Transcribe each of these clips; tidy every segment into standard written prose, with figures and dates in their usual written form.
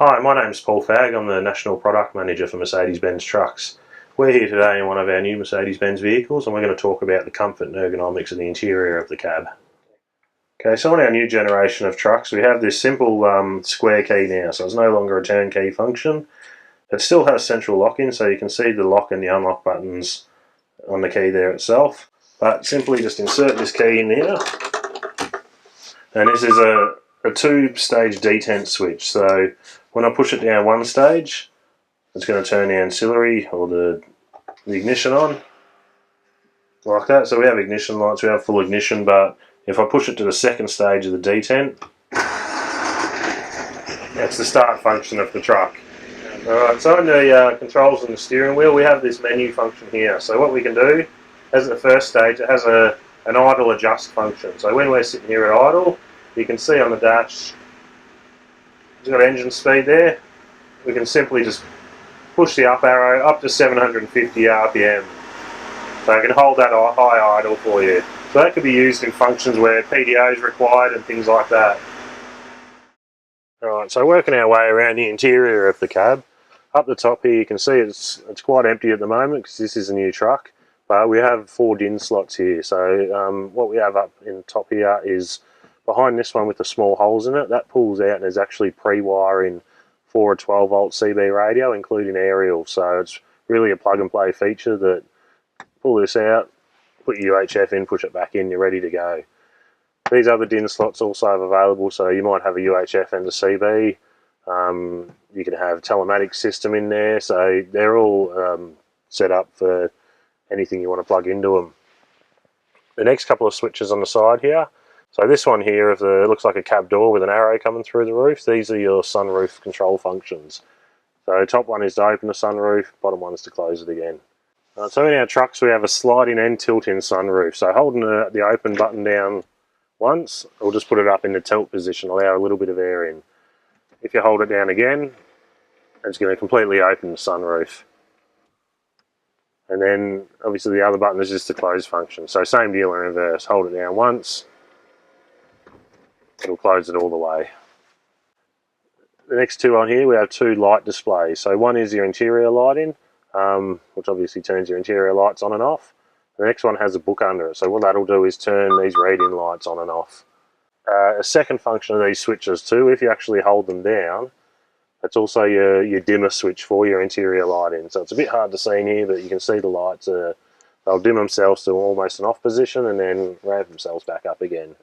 Hi, my name's Paul Fagg. I'm the National Product Manager for Mercedes-Benz Trucks. We're here today in one of our new Mercedes-Benz vehicles, and we're going to talk about the comfort and ergonomics of the interior of the cab. Okay, so on our new generation of trucks, we have this simple square key now, so it's no longer a turnkey function. It still has central lock-in, so you can see the lock and the unlock buttons on the key there itself. But simply just insert this key in here, and this is a two-stage detent switch. So when I push it down one stage, it's going to turn the ancillary or the ignition on like that. So we have ignition lights, we have full ignition, but if I push it to the second stage of the detent, that's the start function of the truck. Alright, so in the controls on the steering wheel, we have this menu function here. So what we can do, as the first stage, it has an idle adjust function. So when we're sitting here at idle, you can see on the dash, it's got engine speed there. We can simply just push the up arrow up to 750 RPM. So I can hold that high idle for you. So that could be used in functions where PDO is required and things like that. Alright, so working our way around the interior of the cab. Up the top here you can see it's quite empty at the moment because this is a new truck. But we have 4 DIN slots here. So what we have up in the top here is behind this one with the small holes in it. That pulls out and there's actually pre-wiring for a 12 volt CB radio, including aerial. So it's really a plug and play feature that pull this out, put your UHF in, push it back in, you're ready to go. These other DIN slots also have available, so you might have a UHF and a CB. You can have a telematics system in there, so they're all set up for anything you want to plug into them. The next couple of switches on the side here, so this one here it looks like a cab door with an arrow coming through the roof. These are your sunroof control functions. So top one is to open the sunroof, bottom one is to close it again. So in our trucks we have a sliding and tilting sunroof. So holding the open button down once, we'll just put it up in the tilt position, allow a little bit of air in. If you hold it down again, it's going to completely open the sunroof. And then obviously the other button is just the close function. So same deal in reverse, hold it down once, it'll close it all the way. The next two on here, we have 2 light displays. So one is your interior lighting, which obviously turns your interior lights on and off. The next one has a book under it. So what that'll do is turn these reading lights on and off. A second function of these switches too, if you actually hold them down, it's also your dimmer switch for your interior lighting. So it's a bit hard to see in here, but you can see the lights, they'll dim themselves to almost an off position and then ramp themselves back up again.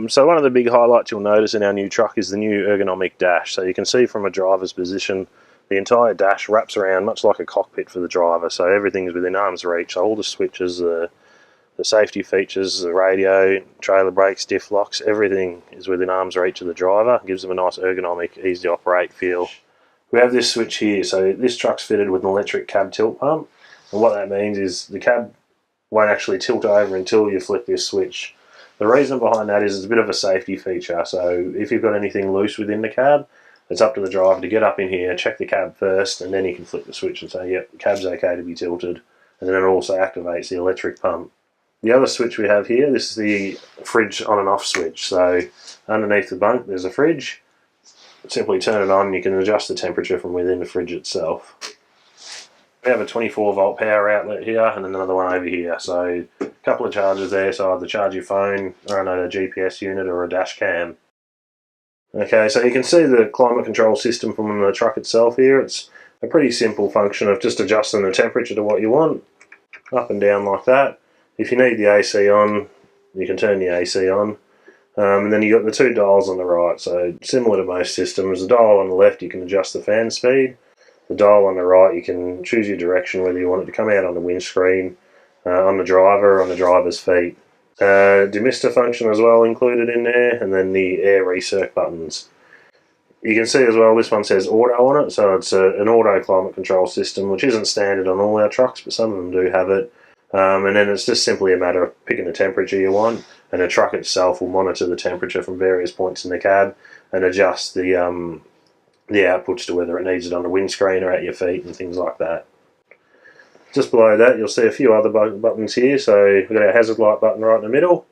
So one of the big highlights you'll notice in our new truck is the new ergonomic dash. So you can see from a driver's position, the entire dash wraps around much like a cockpit for the driver. So everything's within arm's reach. So all the switches, the safety features, the radio, trailer brakes, diff locks, everything is within arm's reach of the driver. It gives them a nice ergonomic, easy to operate feel. We have this switch here. So this truck's fitted with an electric cab tilt pump. And what that means is the cab won't actually tilt over until you flick this switch. The reason behind that is it's a bit of a safety feature. So if you've got anything loose within the cab, it's up to the driver to get up in here, check the cab first, and then he can flick the switch and say, yep, the cab's okay to be tilted. And then it also activates the electric pump. The other switch we have here, this is the fridge on and off switch. So underneath the bunk there's a fridge. Simply turn it on and you can adjust the temperature from within the fridge itself. We have a 24 volt power outlet here and another one over here. So a couple of chargers there, so either charge your phone or a GPS unit or a dash cam. Okay, so you can see the climate control system from the truck itself here. It's a pretty simple function of just adjusting the temperature to what you want, up and down like that. If you need the AC on, you can turn the AC on. And then you've got the 2 dials on the right, so similar to most systems. The dial on the left you can adjust the fan speed. The dial on the right you can choose your direction, whether you want it to come out on the windscreen, on the driver or on the driver's feet. Demister function as well included in there, and then the air recirc buttons. You can see as well this one says auto on it, so it's an auto climate control system, which isn't standard on all our trucks, but some of them do have it. And then it's just simply a matter of picking the temperature you want, and the truck itself will monitor the temperature from various points in the cab and adjust the outputs to whether it needs it on the windscreen or at your feet and things like that. Just below that you'll see a few other buttons here. So we've got our hazard light button right in the middle,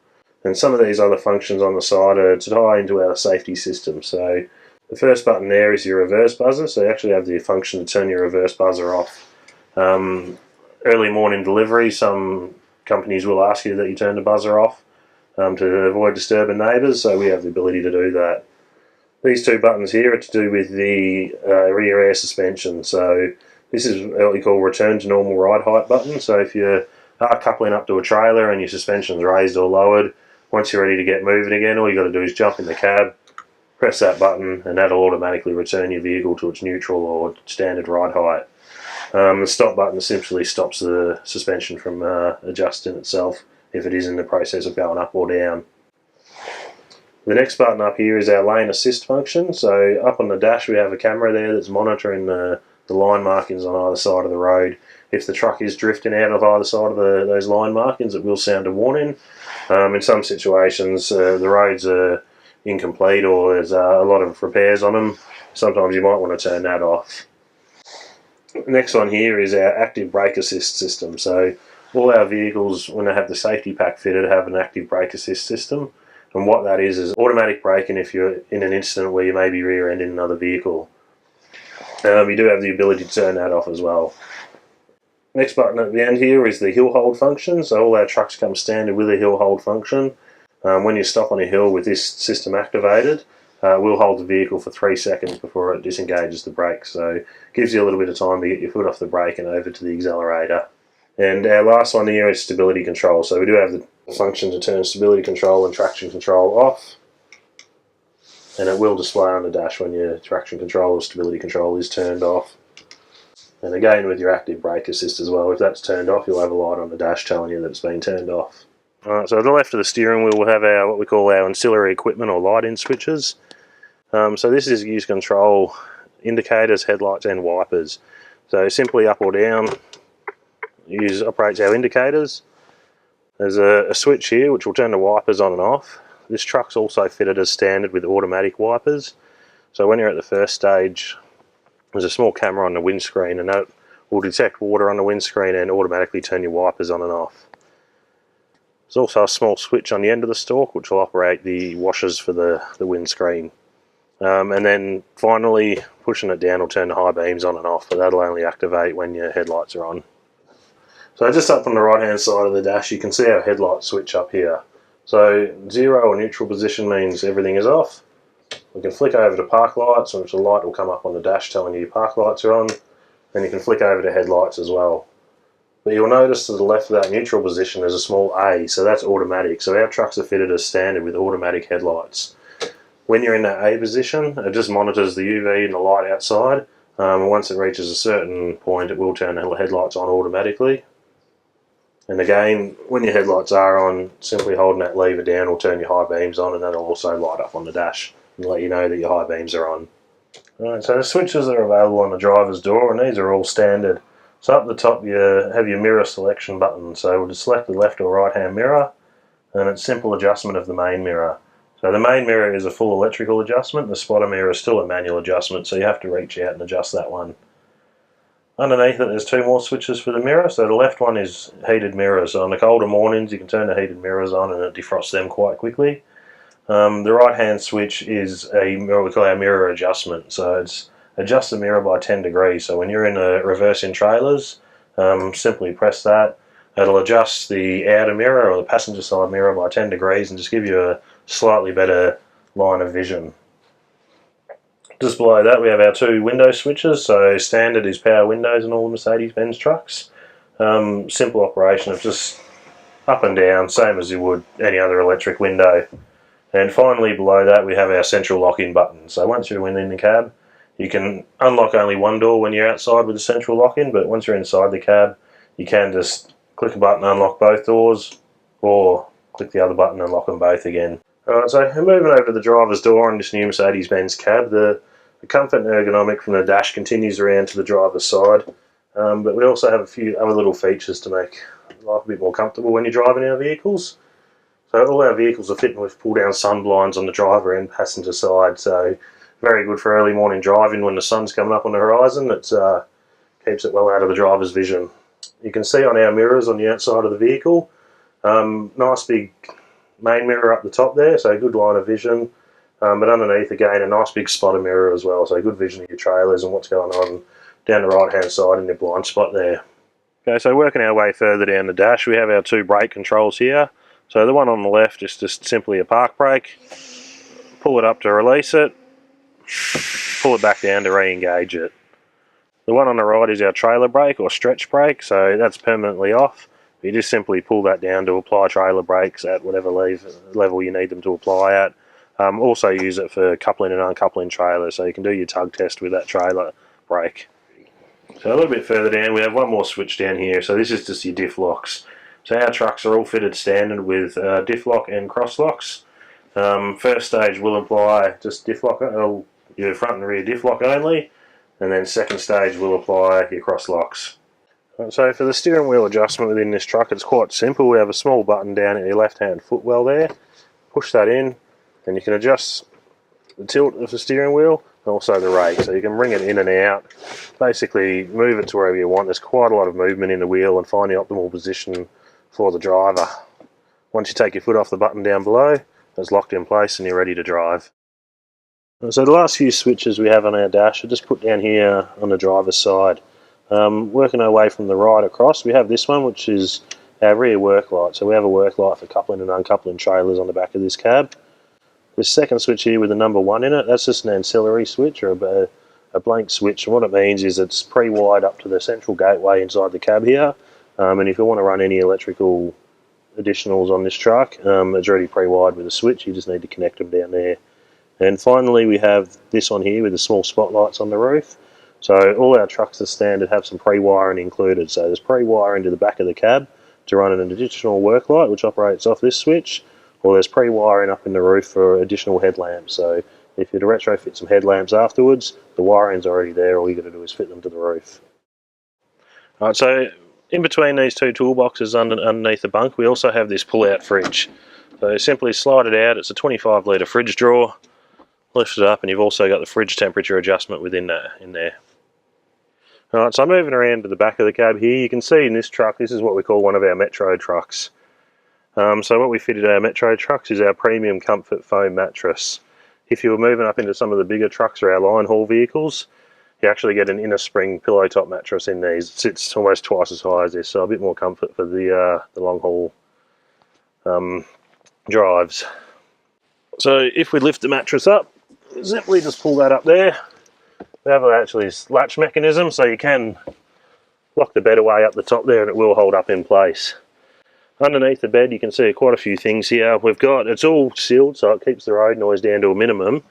and some of these other functions on the side are to tie into our safety system. So The first button there is your reverse buzzer, so you actually have the function to turn your reverse buzzer off. Early morning delivery, some companies will ask you that you turn the buzzer off to avoid disturbing neighbours, so we have the ability to do that. These two buttons here are to do with the rear air suspension, so this is what we call return to normal ride height button. So if you are coupling up to a trailer and your suspension's raised or lowered, once you're ready to get moving again, all you got to do is jump in the cab, press that button, and that'll automatically return your vehicle to its neutral or standard ride height. The stop button simply stops the suspension from adjusting itself if it is in the process of going up or down. The next button up here is our lane assist function. So up on the dash we have a camera there that's monitoring the line markings on either side of the road. If the truck is drifting out of either side of those line markings, it will sound a warning. In some situations the roads are incomplete or there's a lot of repairs on them. Sometimes you might want to turn that off. The next one here is our active brake assist system. So all our vehicles, when they have the safety pack fitted, have an active brake assist system. And what that is automatic braking if you're in an incident where you may be rear-ending another vehicle. You do have the ability to turn that off as well. Next button at the end here is the hill hold function. So all our trucks come standard with a hill hold function. When you stop on a hill with this system activated, we'll hold the vehicle for 3 seconds before it disengages the brake. So it gives you a little bit of time to get your foot off the brake and over to the accelerator. And our last one here is stability control. So we do have the function to turn stability control and traction control off, and it will display on the dash when your traction control or stability control is turned off. And again with your active brake assist as well, if that's turned off you'll have a light on the dash telling you that it's been turned off. Alright, so at the left of the steering wheel we'll have our what we call our ancillary equipment or light-in switches. So this is used to control indicators, headlights and wipers. So simply up or down operates our indicators. There's a switch here which will turn the wipers on and off. This truck's also fitted as standard with automatic wipers. So when you're at the first stage, there's a small camera on the windscreen and that will detect water on the windscreen and automatically turn your wipers on and off. There's also a small switch on the end of the stalk which will operate the washers for the windscreen. And then finally pushing it down will turn the high beams on and off, but that'll only activate when your headlights are on. So just up on the right hand side of the dash you can see our headlight switch up here. So zero or neutral position means everything is off. We can flick over to park lights, which the light will come up on the dash telling you your park lights are on. Then you can flick over to headlights as well. But you'll notice to the left of that neutral position there's a small A, so that's automatic. So our trucks are fitted as standard with automatic headlights. When you're in that A position, it just monitors the UV and the light outside. Once it reaches a certain point it will turn the headlights on automatically. And again, when your headlights are on, simply holding that lever down will turn your high beams on, and that'll also light up on the dash and let you know that your high beams are on. Alright, so the switches are available on the driver's door, and these are all standard. So up the top you have your mirror selection button. So we'll just select the left or right hand mirror, and it's simple adjustment of the main mirror. So the main mirror is a full electrical adjustment, the spotter mirror is still a manual adjustment, so you have to reach out and adjust that one. Underneath it there's two more switches for the mirror. So the left one is heated mirrors. So on the colder mornings you can turn the heated mirrors on and it defrosts them quite quickly. The right hand switch is what we call our mirror adjustment. So it's adjust the mirror by 10 degrees. So when you're in a reversing trailers, simply press that. It'll adjust the outer mirror or the passenger side mirror by 10 degrees and just give you a slightly better line of vision. Just below that we have our two window switches. So standard is power windows in all the Mercedes-Benz trucks. Simple operation of just up and down, same as you would any other electric window. And finally below that we have our central lock-in button. So once you're in the cab, you can unlock only one door when you're outside with the central lock-in, but once you're inside the cab you can just click a button and unlock both doors, or click the other button and lock them both again. Alright, so moving over to the driver's door on this new Mercedes-Benz cab, the comfort and ergonomic from the dash continues around to the driver's side, but we also have a few other little features to make life a bit more comfortable when you're driving our vehicles. So all our vehicles are fitted with pull-down sun blinds on the driver and passenger side, so very good for early morning driving when the sun's coming up on the horizon. It keeps it well out of the driver's vision. You can see on our mirrors on the outside of the vehicle, nice big main mirror up the top there, so good line of vision. But underneath, again, a nice big spotter mirror as well, so good vision of your trailers and what's going on down the right-hand side in your blind spot there. Okay, so working our way further down the dash, we have our two brake controls here. So the one on the left is just simply a park brake. Pull it up to release it, pull it back down to re-engage it. The one on the right is our trailer brake or stretch brake, so that's permanently off. You just simply pull that down to apply trailer brakes at whatever level you need them to apply at. Also use it for coupling and uncoupling trailers, so you can do your tug test with that trailer brake. So a little bit further down, we have one more switch down here. So this is just your diff locks. So our trucks are all fitted standard with diff lock and cross locks. First stage will apply just diff lock, your front and rear diff lock only, and then second stage will apply your cross locks. So for the steering wheel adjustment within this truck, it's quite simple. We have a small button down at your left hand footwell there. Push that in, and you can adjust the tilt of the steering wheel and also the rake, so you can bring it in and out, basically move it to wherever you want. There's quite a lot of movement in the wheel and find the optimal position for the driver. Once you take your foot off the button down below, it's locked in place and you're ready to drive. So the last few switches we have on our dash are just put down here on the driver's side. Working our way from the right across, we have this one, which is our rear work light. So we have a work light for coupling and uncoupling trailers on the back of this cab. This second switch here with the number 1 in it, that's just an ancillary switch or a blank switch. And what it means is it's pre-wired up to the central gateway inside the cab here. And if you want to run any electrical additionals on this truck, it's already pre-wired with a switch. You just need to connect them down there. And finally, we have this one here with the small spotlights on the roof. So all our trucks as standard have some pre-wiring included. So there's pre-wiring to the back of the cab to run an additional work light, which operates off this switch, or there's pre-wiring up in the roof for additional headlamps. So if you're to retrofit some headlamps afterwards, the wiring's already there. All you got to do is fit them to the roof. All right, so in between these two toolboxes underneath the bunk, we also have this pull-out fridge. So simply slide it out. It's a 25 litre fridge drawer. Lift it up, and you've also got the fridge temperature adjustment within that in there. Alright, so I'm moving around to the back of the cab here. You can see in this truck, this is what we call one of our Metro trucks. So what we fitted our Metro trucks is our premium comfort foam mattress. If you were moving up into some of the bigger trucks or our line haul vehicles, you actually get an inner spring pillow top mattress in these. It sits almost twice as high as this, so a bit more comfort for the long haul drives. So if we lift the mattress up, simply just pull that up there. We have actually this latch mechanism, so you can lock the bed away up the top there and it will hold up in place. Underneath the bed you can see quite a few things here. It's all sealed, so it keeps the road noise down to a minimum.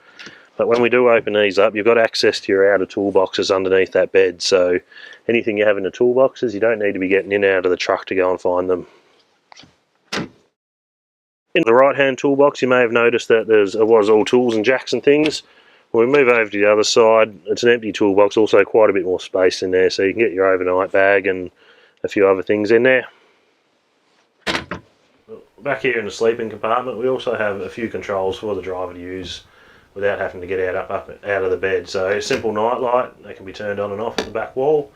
But when we do open these up, you've got access to your outer toolboxes underneath that bed. So anything you have in the toolboxes, you don't need to be getting in and out of the truck to go and find them. In the right hand toolbox you may have noticed that it was all tools and jacks and things. When we move over to the other side, it's an empty toolbox, also quite a bit more space in there, so you can get your overnight bag and a few other things in there. Back here in the sleeping compartment we also have a few controls for the driver to use without having to get out of the bed. So a simple night light, they can be turned on and off at the back wall.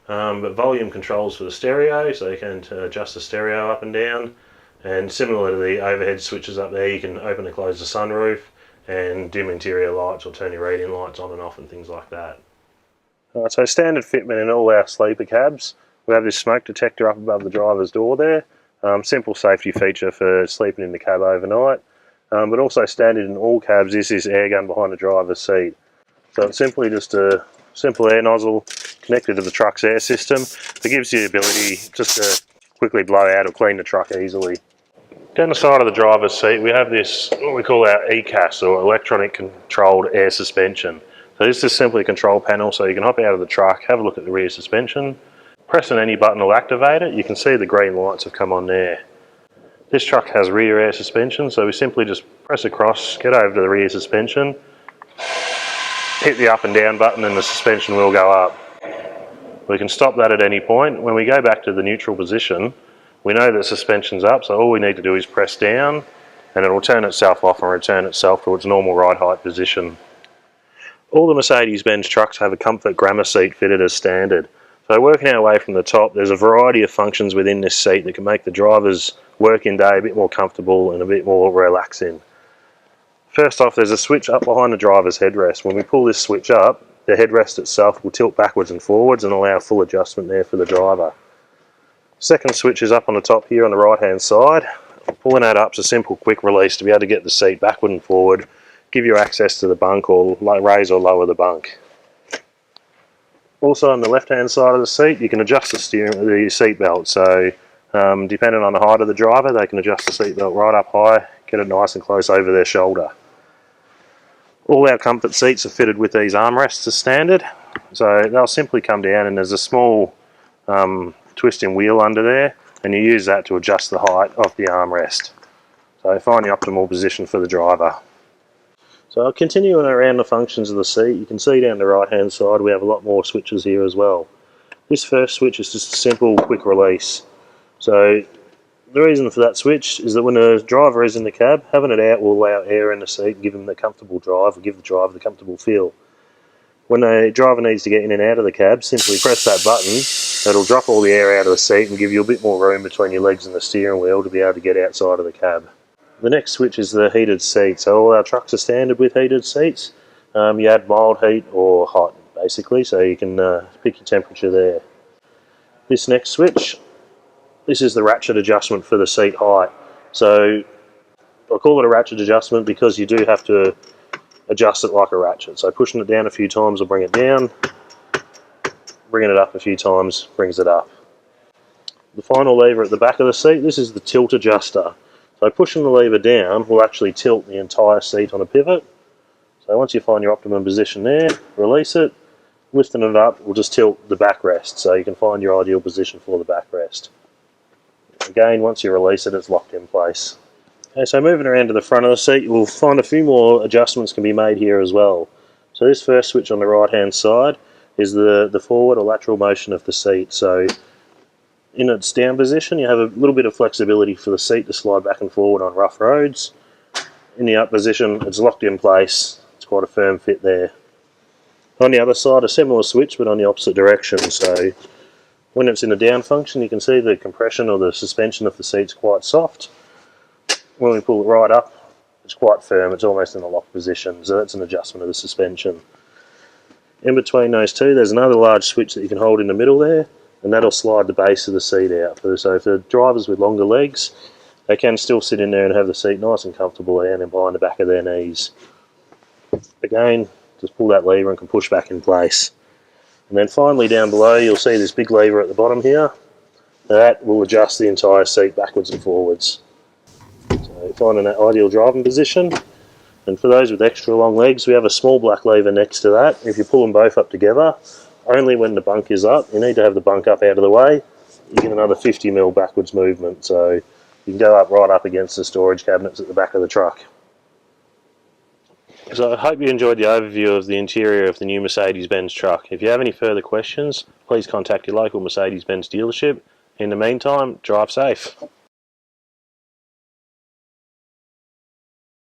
But volume controls for the stereo, so you can adjust the stereo up and down. And similar to the overhead switches up there, you can open and close the sunroof and dim interior lights or turn your reading lights on and off and things like that. So standard fitment in all our sleeper cabs. We have this smoke detector up above the driver's door there. Simple safety feature for sleeping in the cab overnight. But also standard in all cabs is this air gun behind the driver's seat. So it's simply just a simple air nozzle connected to the truck's air system. It gives you the ability just to quickly blow out or clean the truck easily. Down the side of the driver's seat we have this, what we call our ECAS or electronic controlled air suspension. So this is simply a control panel, so you can hop out of the truck, have a look at the rear suspension, pressing any button will activate it. You can see the green lights have come on there. This truck has rear air suspension, so we simply just press across, get over to the rear suspension, hit the up and down button and the suspension will go up. We can stop that at any point. When we go back to the neutral position, we know that suspension's up, so all we need to do is press down and it will turn itself off and return itself to its normal ride height position. All the Mercedes-Benz trucks have a comfort grandma seat fitted as standard. So working our way from the top, there's a variety of functions within this seat that can make the driver's working day a bit more comfortable and a bit more relaxing. First off, there's a switch up behind the driver's headrest. When we pull this switch up, the headrest itself will tilt backwards and forwards and allow full adjustment there for the driver. Second switch is up on the top here on the right hand side. Pulling that up is a simple quick release to be able to get the seat backward and forward, give you access to the bunk or raise or lower the bunk. Also on the left hand side of the seat you can adjust the seat belt, so depending on the height of the driver they can adjust the seat belt right up high, get it nice and close over their shoulder. All our comfort seats are fitted with these armrests as standard, so they'll simply come down and there's a small twisting wheel under there, and you use that to adjust the height of the armrest. So find the optimal position for the driver. So continuing around the functions of the seat, you can see down the right hand side we have a lot more switches here as well. This first switch is just a simple quick release. So the reason for that switch is that when a driver is in the cab, having it out will allow air in the seat and give them the comfortable drive, or give the driver the comfortable feel. When a driver needs to get in and out of the cab, simply press that button. It'll drop all the air out of the seat and give you a bit more room between your legs and the steering wheel to be able to get outside of the cab. The next switch is the heated seat. So all our trucks are standard with heated seats. You add mild heat or hot basically, so you can pick your temperature there. This next switch, this is the ratchet adjustment for the seat height. So I call it a ratchet adjustment because you do have to adjust it like a ratchet. So pushing it down a few times will bring it down, bringing it up a few times brings it up. The final lever at the back of the seat, this is the tilt adjuster. So pushing the lever down will actually tilt the entire seat on a pivot. So once you find your optimum position there, release it. Lifting it up will just tilt the backrest, so you can find your ideal position for the backrest. Again, once you release it, it's locked in place. Okay, so moving around to the front of the seat, you'll find a few more adjustments can be made here as well. So this first switch on the right hand side is the forward or lateral motion of the seat. So in its down position you have a little bit of flexibility for the seat to slide back and forward on rough roads. In the up position it's locked in place, it's quite a firm fit there. On the other side a similar switch but on the opposite direction, so when it's in the down function you can see the compression or the suspension of the seat's quite soft. When we pull it right up it's quite firm, it's almost in a locked position, so that's an adjustment of the suspension. In between those two there's another large switch that you can hold in the middle there, and that'll slide the base of the seat out. So for drivers with longer legs, they can still sit in there and have the seat nice and comfortable down and behind the back of their knees. Again, just pull that lever and can push back in place. And then finally down below you'll see this big lever at the bottom here. That will adjust the entire seat backwards and forwards. So finding that ideal driving position. And for those with extra long legs, we have a small black lever next to that. If you pull them both up together, only when the bunk is up, you need to have the bunk up out of the way, you get another 50mm backwards movement, so you can go up right up against the storage cabinets at the back of the truck. So I hope you enjoyed the overview of the interior of the new Mercedes-Benz truck. If you have any further questions, please contact your local Mercedes-Benz dealership. In the meantime, drive safe.